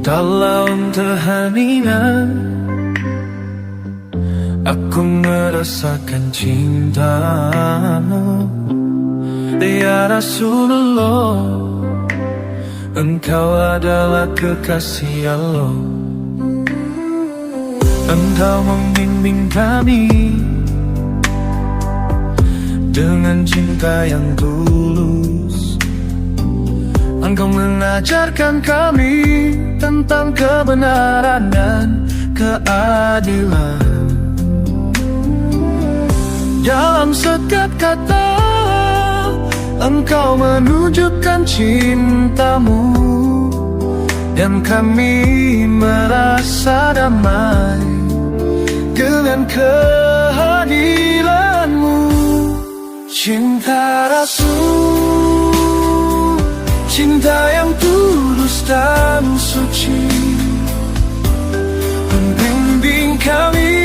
Dalam keheningan aku merasakan cintamu. Ya Rasulullah, Engkau adalah kekasih Allah. Engkau membimbing kami dengan cinta yang tulus. Engkau mengajarkan kami tentang kebenaran dan keadilan. Dalam setiap kata Engkau menunjukkan cintamu, dan kami merasa damai dengan kehadiranmu. Cinta Rasul, cinta yang tulus dan suci, membimbing kami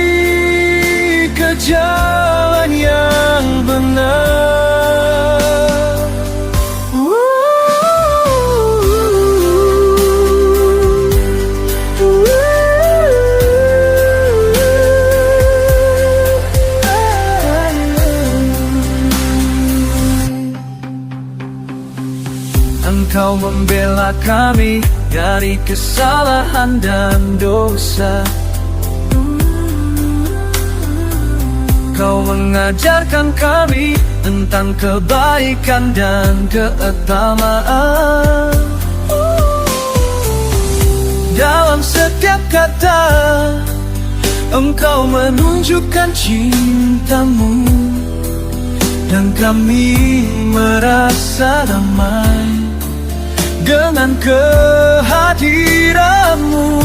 ke jalan yang benar. Engkau membela kami dari kesalahan dan dosa. Kau mengajarkan kami tentang kebaikan dan keutamaan. Dalam setiap kata Engkau menunjukkan cintamu, dan kami merasa damai dengan kehadiranmu.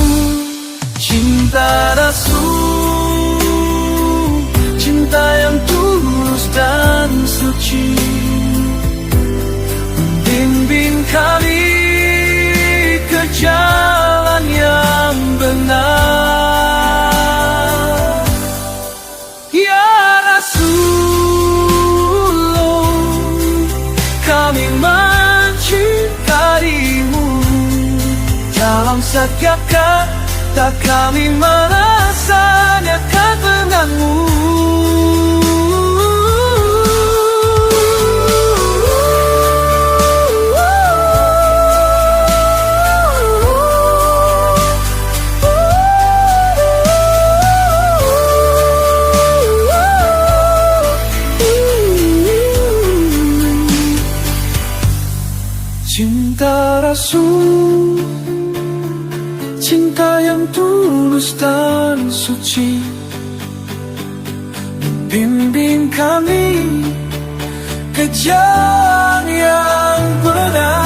Cinta Rasul, cinta yang tulus dan suci, membimbing kami ke jalan yang benar. Ya Rasulullah, kami mencintaimu. Dalam setiap kata kami merasakan ketenanganmu. Cinta Rasul, cinta yang tulus dan suci, membimbing kami ke jalan yang benar.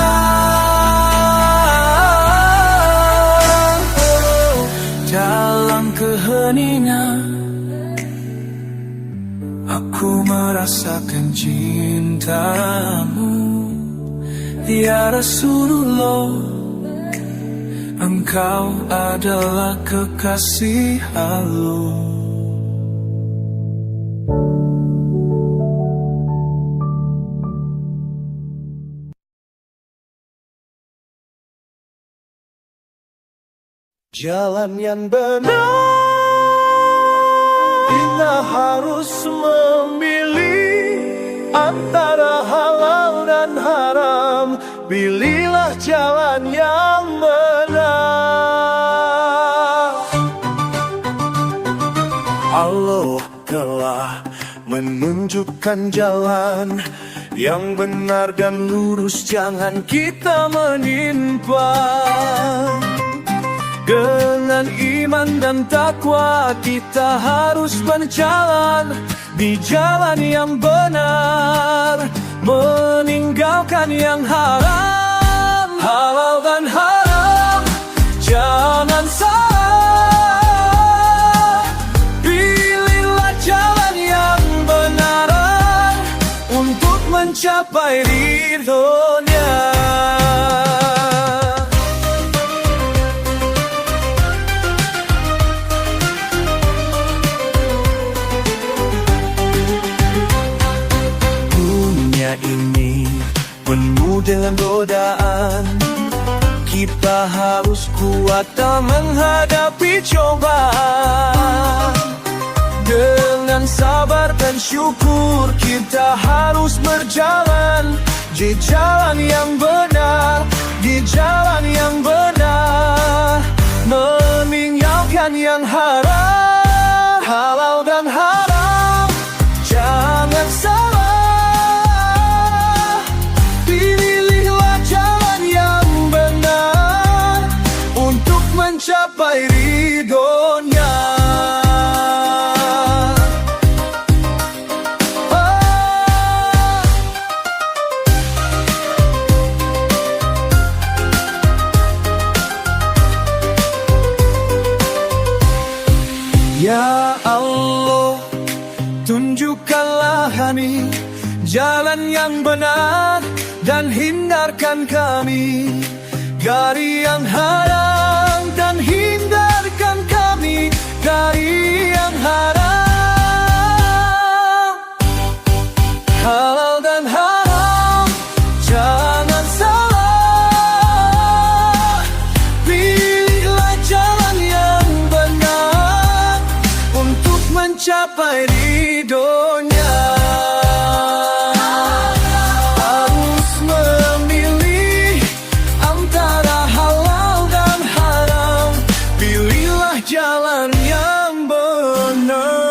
Dalam keheningan aku merasakan cintamu. Ya Rasulullah, Engkau adalah kekasih Allah. Jalan yang benar, kita harus memilih antara halal dan haram. Pilihlah jalan yang benar. Allah telah menunjukkan jalan yang benar dan lurus, jangan kita menyimpang. Dengan iman dan takwa kita harus berjalan di jalan yang benar, meninggalkan yang haram, halal dan haram jangan salah. Pilihlah jalan yang benar untuk mencapai ridhonya. Dunia ini penuh dengan godaan, harus kuat dalam menghadapi cobaan. Dengan sabar dan syukur kita harus berjalan di jalan yang benar, di jalan yang benar, meninggalkan yang haram, halal dan haram. Jangan salah, pilihlah jalan yang benar untuk mencapai ridhonya. Ya Allah, tunjukkanlah kami jalan yang benar dan hindarkan kami dari yang haram, dan hindarkan kami dari yang haram, halal dan haram. Jangan salah, pilihlah jalan yang benar untuk mencapai ridhonya. Harus memilih antara halal dan haram, pilihlah jalan yang benar.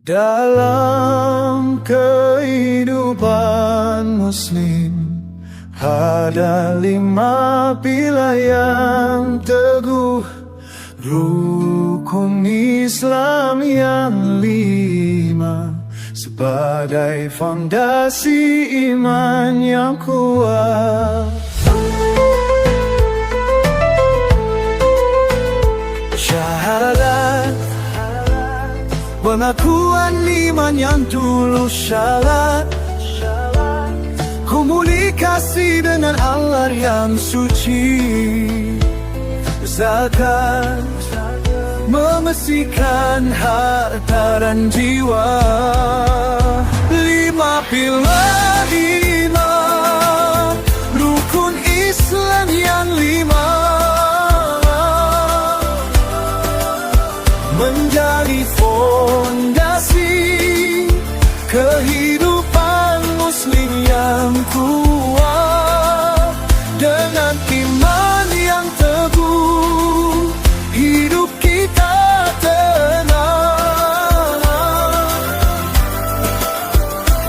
Dalam kehidupan muslim ada 5 pilar yang teguh, rukun Islam yang 5 sebagai fondasi iman yang kuat. Syahadat, pengakuan iman yang tulus, syarat komunikasi dengan Allah yang suci, zakat membersihkan harta dan jiwa. 5 pilar iman, rukun Islam yang 5 menjadi fondasi kehidupan muslim yang kuat. Dengan iman yang teguh, hidup kita tenang.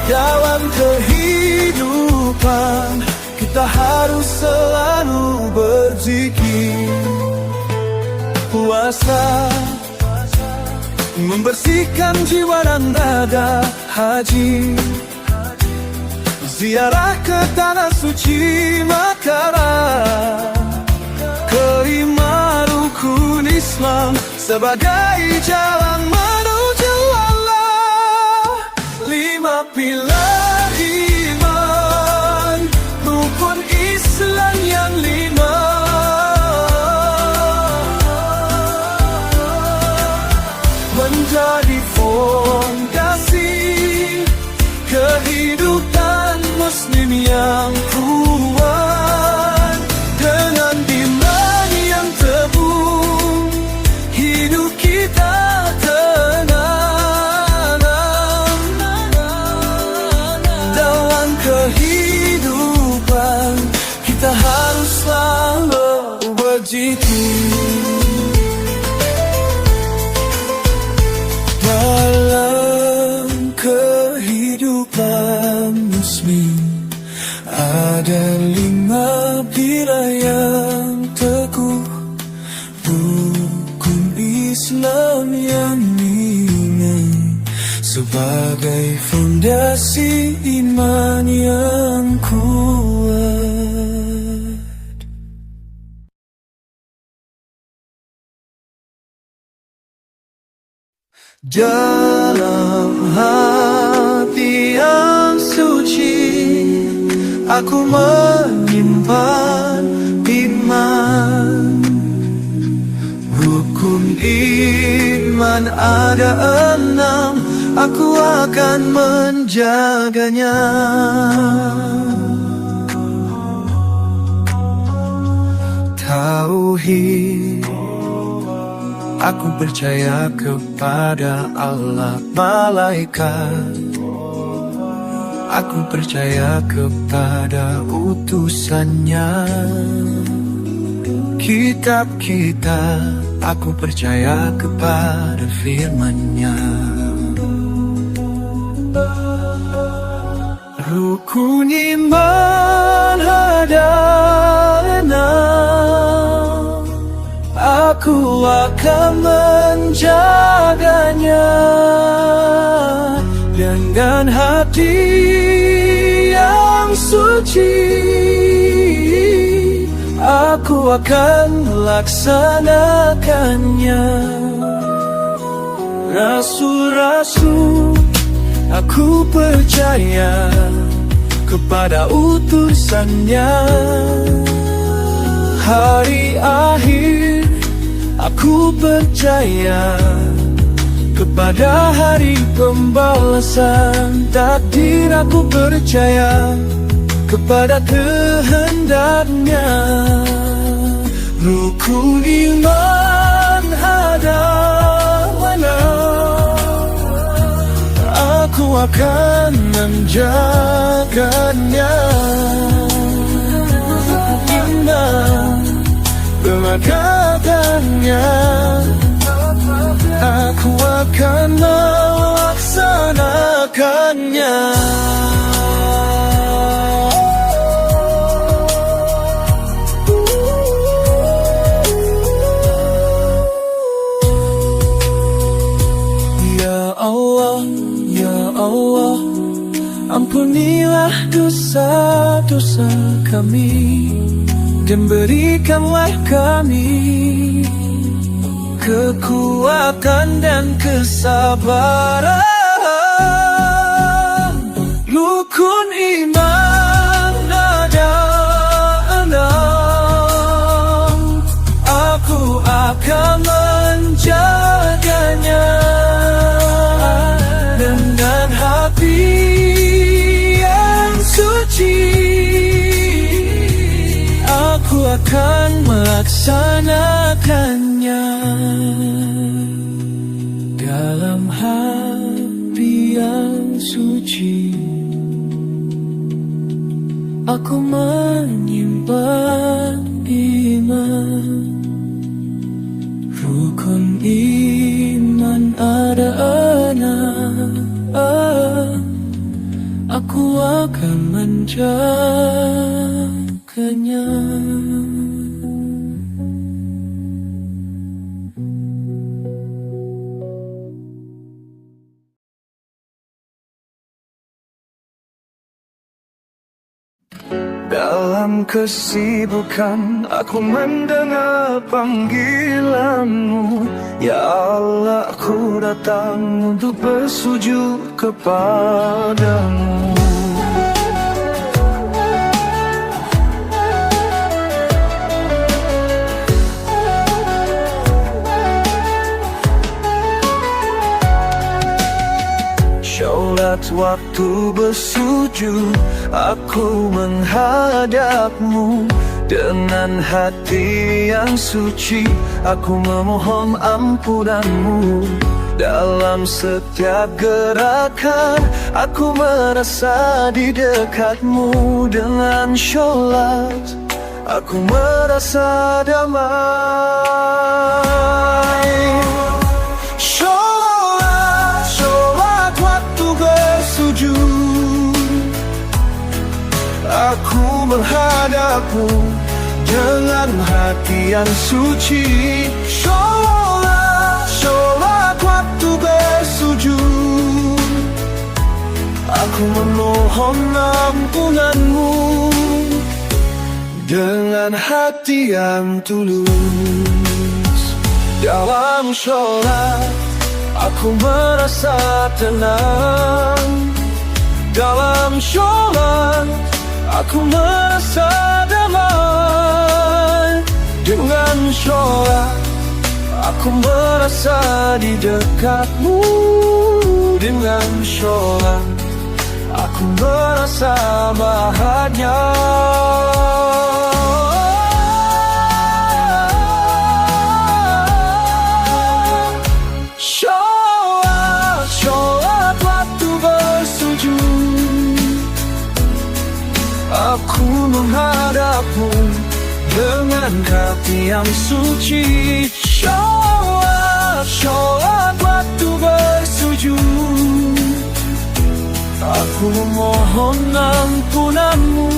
Dalam kehidupan kita harus selalu berzikir, puasa membersihkan jiwa dan raga, haji ziarah ke tanah suci Makkah. Kelima rukun Islam sebagai jalan menuju Allah. 5 pilar iman, rukun Islam yang 5 menjadi fondasi kehidupan muslim yang kuat. Dengan iman yang teguh, hidup kita tenang. Dalam kehidupan kita harus selalu berzikir. Dalam kehidupan muslim ada 5 pilar yang teguh, rukun Islam yang 5 sebagai fondasi iman yang kuat. Dalam hati yang suci, aku menyimpan iman. Rukun iman ada 6, aku akan menjaganya. Tauhid, aku percaya kepada Allah, malaikat. Aku percaya kepada utusannya. Kitab-kitab, aku percaya kepada firman-Nya. Rukun iman ada 6, aku akan menjaganya. Dengan hati yang suci, aku akan melaksanakannya. Rasul-rasul, aku percaya kepada utusannya. Hari akhir, aku percaya kepada hari pembalasan. Takdir, aku percaya kepada kehendak-Nya. Rukun iman ada 6, aku akan menjaganya. Iman mengatakannya, aku akan melaksanakannya. Ya Allah, ampunilah dosa-dosa kami, dan berikanlah kami kekuatan dan kesabaran. Rukun iman ada 6, aku akan menjaganya. Dengan hati yang suci, aku akan melaksanakannya. Dalam hati yang suci, aku menyimpan iman. Rukun iman ada 6, aku akan menjaganya. Dalam kesibukan, aku mendengar panggilanmu. Ya Allah, aku datang untuk bersujud kepadamu. Sholat waktu bersujud, aku menghadapmu. Dengan hati yang suci, aku memohon ampunanmu. Dalam setiap gerakan, aku merasa di dekatmu. Dengan sholat, aku merasa damai. Sholat waktu bersujud, aku menghadapmu dengan hati yang suci. Sholat waktu bersujud, Aku memohon ampunanmu dengan hati yang tulus. Dalam sholat aku merasa tenang. Dalam sholat aku merasa damai. Dengan sholat aku merasa di dekatmu. Dengan sholat aku merasa bahagia. Sholat, sholat waktu bersujud, aku menghadapmu dengan hati yang suci. Sholat, sholat waktu bersujud, aku memohon ampunanmu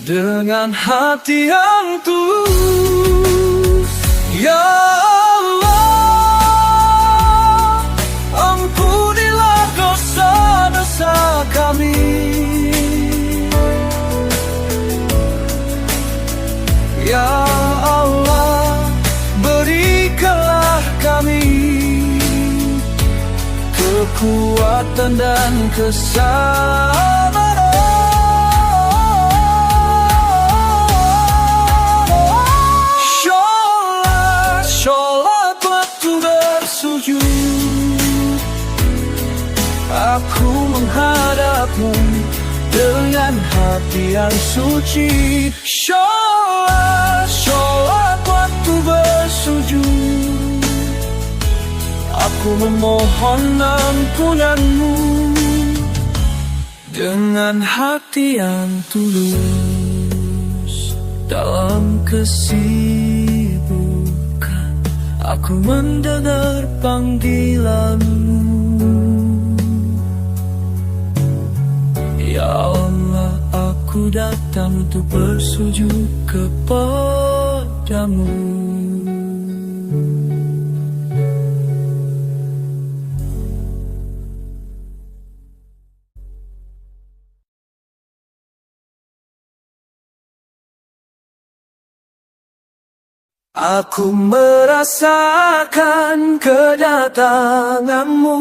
dengan hati yang tulus. Ya Allah, ampunilah dosa-dosa kami. Ya Allah, berikanlah kami kekuatan dan kesabaran. Sholat, sholat waktu bersujud, aku menghadapmu dengan hati yang suci. Sholat, sholat waktu bersujud, aku memohon ampunanmu dengan hati yang tulus. Dalam kesibukan aku mendengar panggilanmu. Ya Allah, aku datang untuk bersujud kepadamu. Aku merasakan kedatanganmu,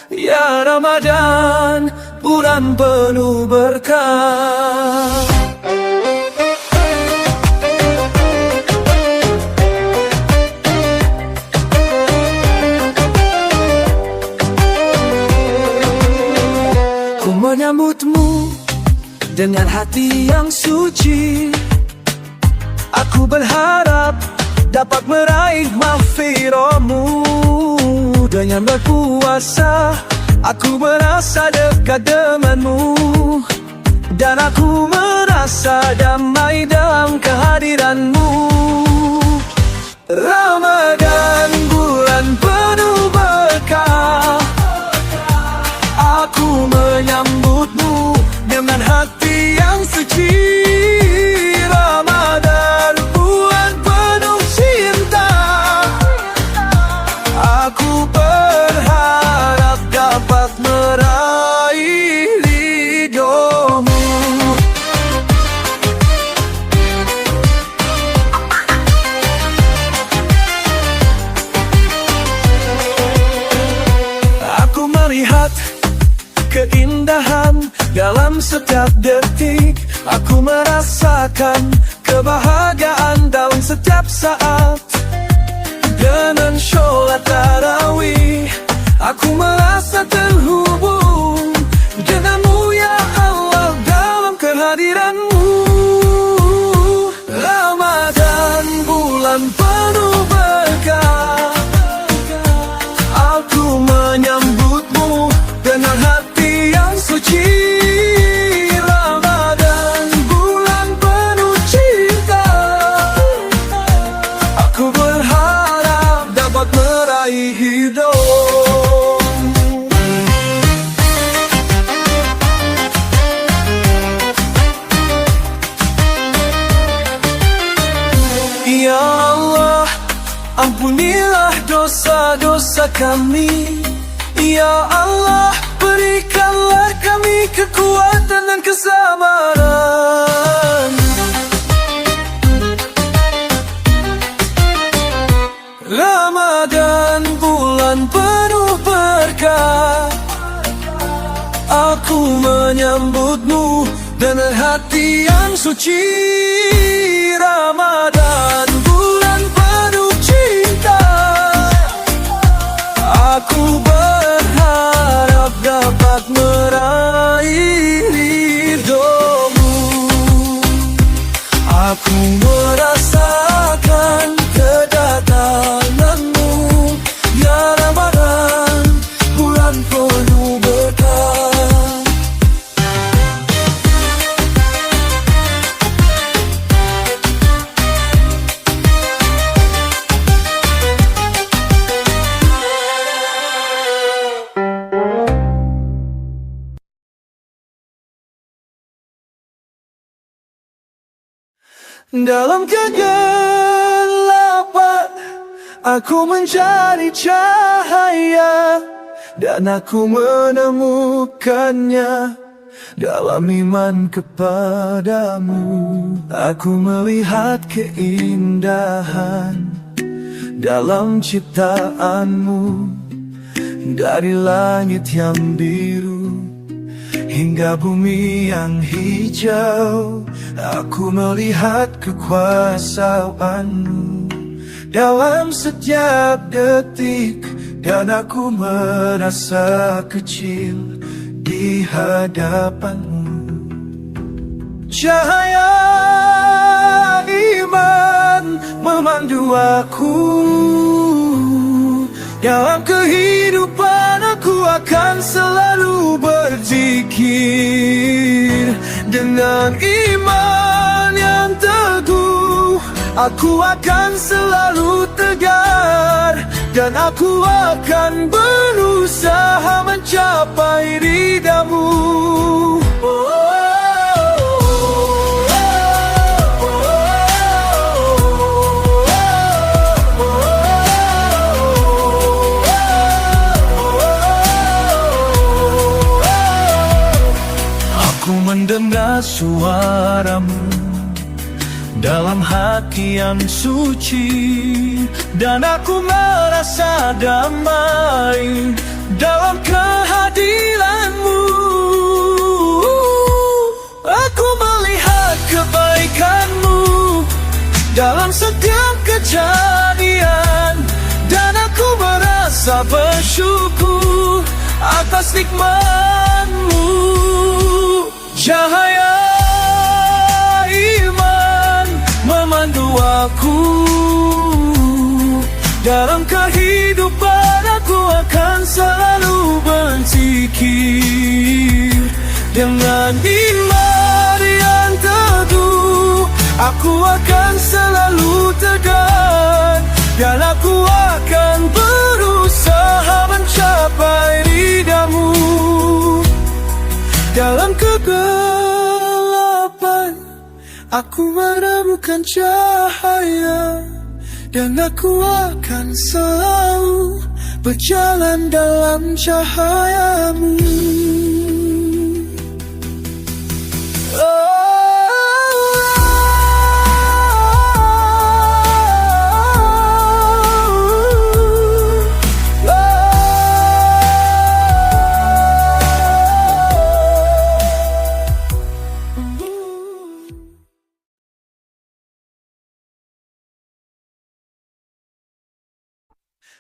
ya Ramadan, bulan penuh berkah. Ku menyambutmu dengan hati yang suci. Aku berharap dapat meraih maghfirah-Mu. Dengan berpuasa aku merasa dekat denganmu, dan aku merasa damai dalam kehadiranmu. Ramadan, bulan penuh berkah, aku menyambutmu dengan hati yang suci. Ramadan, bulan penuh cinta, aku berharap dapat meraih ridho-Mu. Aku melihat keindahan dalam setiap detik. Aku merasakan kebahagiaan dalam setiap saat. Dengan sholat tarawih aku merasa terhubung denganmu, ya Allah, dalam kehadiranmu. Ramadan, bulan penuh berkah, aku menyambutmu dengan hati yang suci. Ramadan, bulan penuh cinta, aku berharap dapat meraih hidup. Ya Allah, ampunilah dosa-dosa kami. Ya Allah, berikan kami kekuatan dan kesabaran. Ramadan bulan penuh berkah, aku menyambutmu dengan hati yang suci. Ramadan bulan penuh cinta, aku berharap dapat meraih ridhomu. Aku merasakan kedatanganmu, ya Ramadan, bulan penuh berkah. Dalam kegelapan, aku mencari cahaya, dan aku menemukannya dalam iman kepadamu. Aku melihat keindahan dalam ciptaanmu, dari langit yang biru hingga bumi yang hijau. Aku melihat kekuasaanmu dalam setiap detik, dan aku merasa kecil di hadapanmu. Cahaya iman memandu aku, dalam kehidupan aku akan selalu berzikir. Dengan iman yang teguh, aku akan selalu tegar, dan aku akan berusaha mencapai ridhamu. Aku mendengar suaramu dalam hati yang suci, dan aku merasa damai dalam kehadiranmu. Aku melihat kebaikanmu dalam setiap kejadian, dan aku merasa bersyukur atas nikmatmu. Cahaya iman memandu aku, dalam kehidupan aku akan selalu berzikir. Dengan iman yang teguh, aku akan selalu tegar, dan aku akan berusaha mencapai ridhamu. Dalam kegelapan, aku menemukan cahaya, dan aku akan selalu berjalan dalam cahayamu.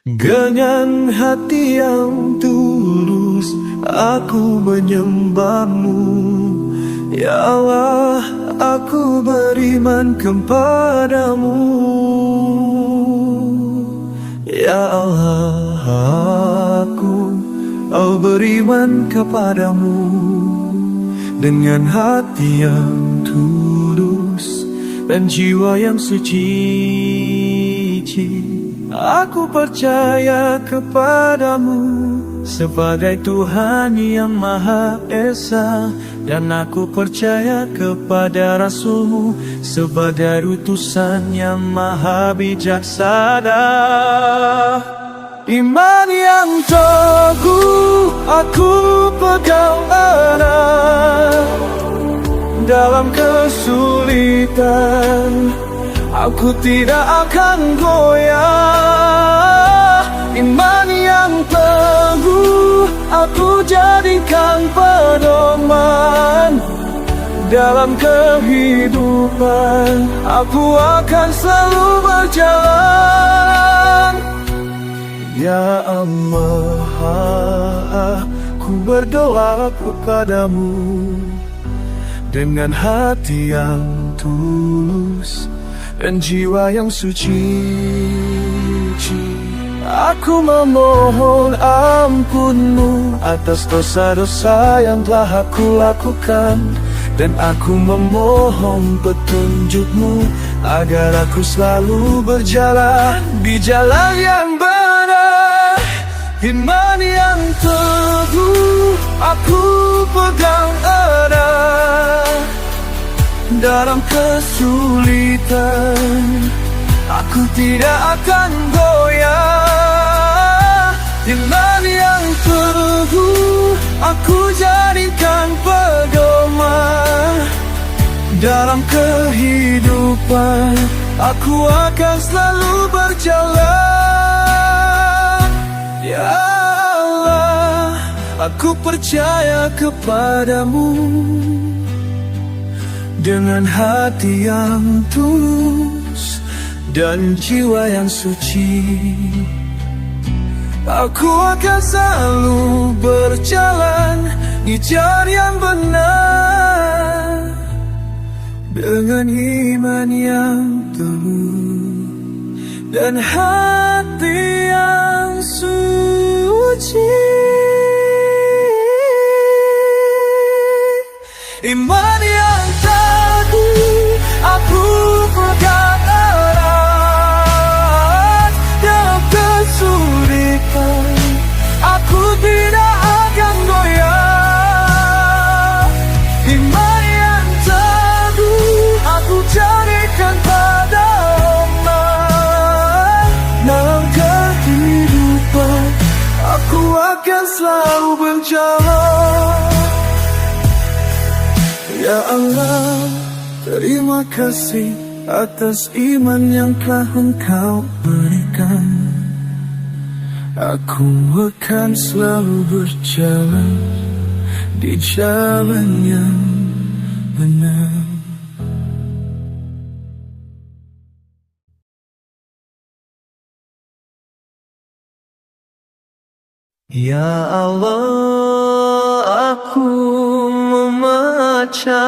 Dengan hati yang tulus, aku menyembahmu. Ya Allah, aku beriman kepadamu. Ya Allah, aku beriman kepadamu. Dengan hati yang tulus dan jiwa yang suci, aku percaya kepadamu sebagai Tuhan yang Maha Esa, dan aku percaya kepada Rasul-Mu sebagai utusan yang Maha Bijaksana. Iman yang teguh aku pegang erat. Dalam kesulitan aku tidak akan goyah. Iman yang teguh aku jadikan pedoman. Dalam kehidupan aku akan selalu berjalan. Ya Allah, ku berdoa kepadamu dengan hati yang tulus dan jiwa yang suci. Aku memohon ampun-Mu atas dosa-dosa yang telah aku lakukan, dan aku memohon petunjuk-Mu agar aku selalu berjalan di jalan yang benar. Iman yang teguh aku pegang erat. Dalam kesulitan aku tidak akan goyah. Iman yang teguh aku jadikan pedoman. Dalam kehidupan aku akan selalu berjalan. Ya Allah, aku percaya kepadamu dengan hati yang tulus dan jiwa yang suci. Aku akan selalu berjalan di jalan yang benar, dengan iman yang teguh dan hati yang suci. Iman yang teguh aku pegang erat. Dalam kesulitan aku tidak akan goyah. Iman yang teguh aku jadikan pedoman. Dalam kehidupan aku akan selalu berjalan. Ya Allah, terima kasih atas iman yang telah Engkau berikan. Aku akan selalu berjalan di jalan yang benar. Ya Allah, aku membaca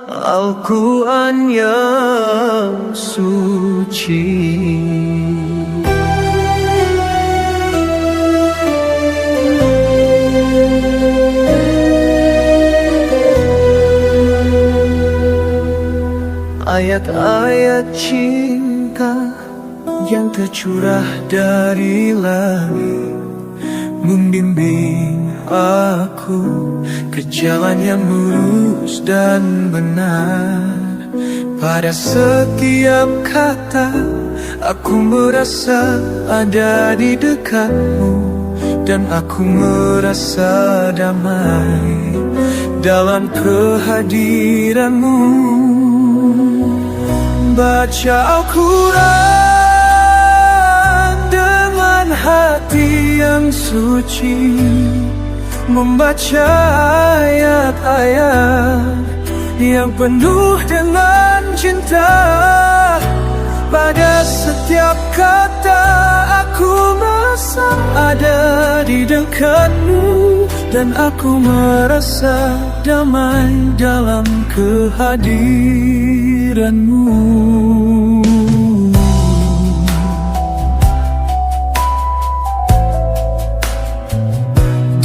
Al-Quran yang suci. Ayat-ayat cinta yang tercurah dari langit membimbing aku ke jalan yang lurus dan benar. Pada setiap kata aku merasa ada di dekatmu, dan aku merasa damai dalam kehadiranmu. Baca Al-Quran dengan hati yang suci, membaca ayat-ayat yang penuh dengan cinta. Pada setiap kata aku merasa ada di dekatmu, dan aku merasa damai dalam kehadiranmu.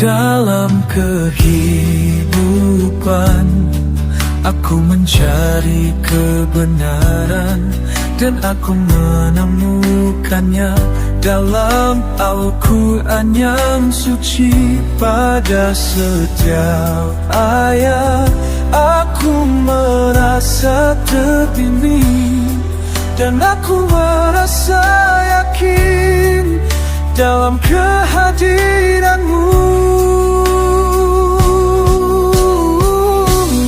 Dalam kehidupan aku mencari kebenaran, dan aku menemukannya dalam Al-Quran yang suci. Pada setiap ayat aku merasa terbimbing, dan aku merasa yakin dalam kehadiranmu.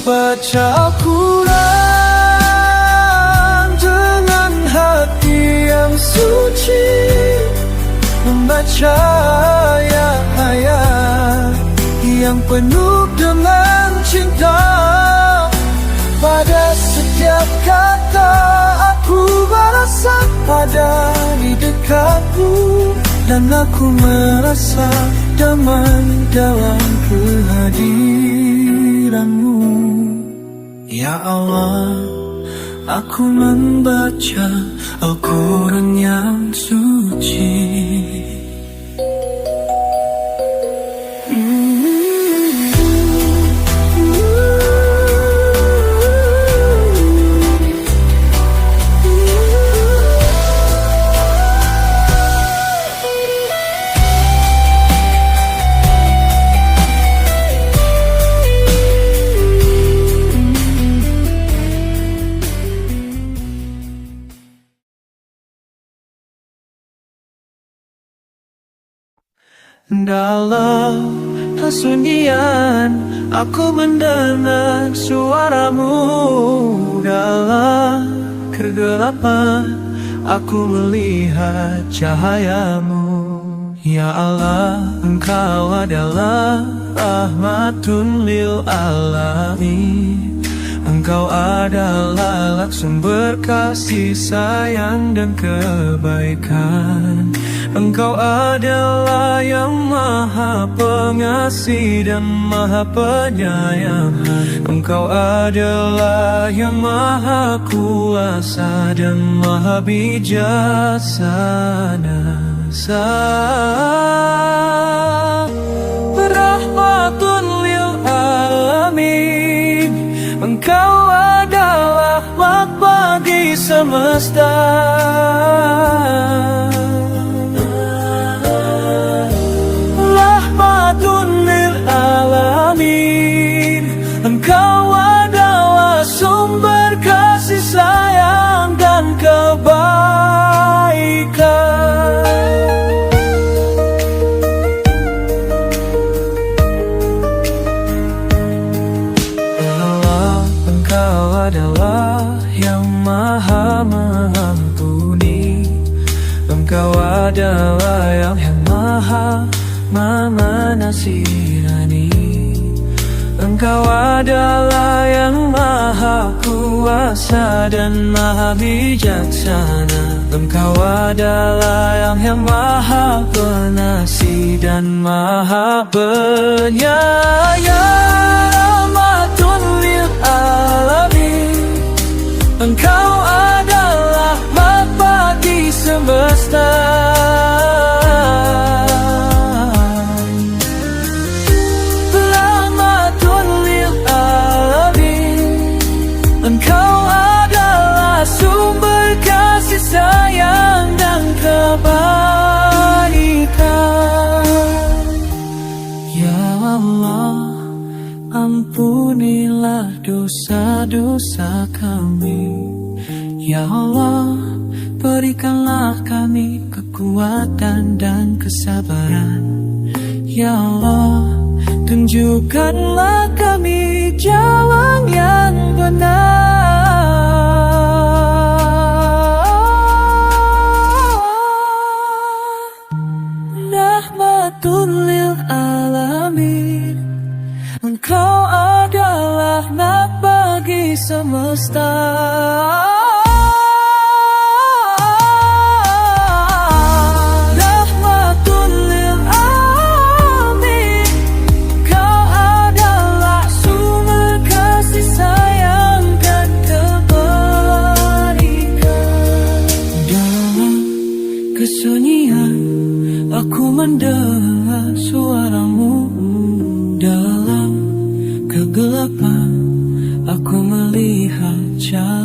Baca Al-Quran dengan hati yang suci, membaca ayat-ayat yang penuh dengan cinta. Pada setiap kata aku merasa ada di dekatmu, dan aku merasa damai dalam kehadiranmu. Ya Allah, aku membaca Al-Quran yang suci. Dalam kesunyian aku mendengar suaramu, dalam kegelapan aku melihat cahayamu. Ya Allah, Engkau adalah rahmatun lil alamin. Engkau adalah sumber kasih sayang dan kebaikan. Engkau adalah yang maha pengasih dan maha penyayang. Engkau adalah yang maha kuasa dan maha bijaksana. Rahmatun lil alamin. Engkau adalah rahmat bagi semesta. Rahmatun lil alamin. Engkau adalah sumber kasih sayang dan kebaikan. Engkau adalah yang maha mengampuni. Engkau adalah yang maha menasihani. Engkau adalah yang maha kuasa dan maha bijaksana. Engkau adalah yang maha pengasih dan maha penyayang. Rahmatun lil alamin. Engkau adalah rahmat bagi semesta. Rahmatun lil alamin. Engkau adalah sumber kasih sayang dan kebaikan. Ya Allah, ampunilah dosa-dosa kami. Ya Allah, berikanlah kami kekuatan dan kesabaran. Ya Allah, tunjukkanlah kami jalan yang benar. Rahmatun lil alamin. Engkau adalah rahmat bagi semesta. Rahmatun lil alamin. Engkau adalah sumber kasih sayang dan kebaikan. Dalam kesunyian aku mendengar suaramu, dalam kegelapan aku melihat cahaya.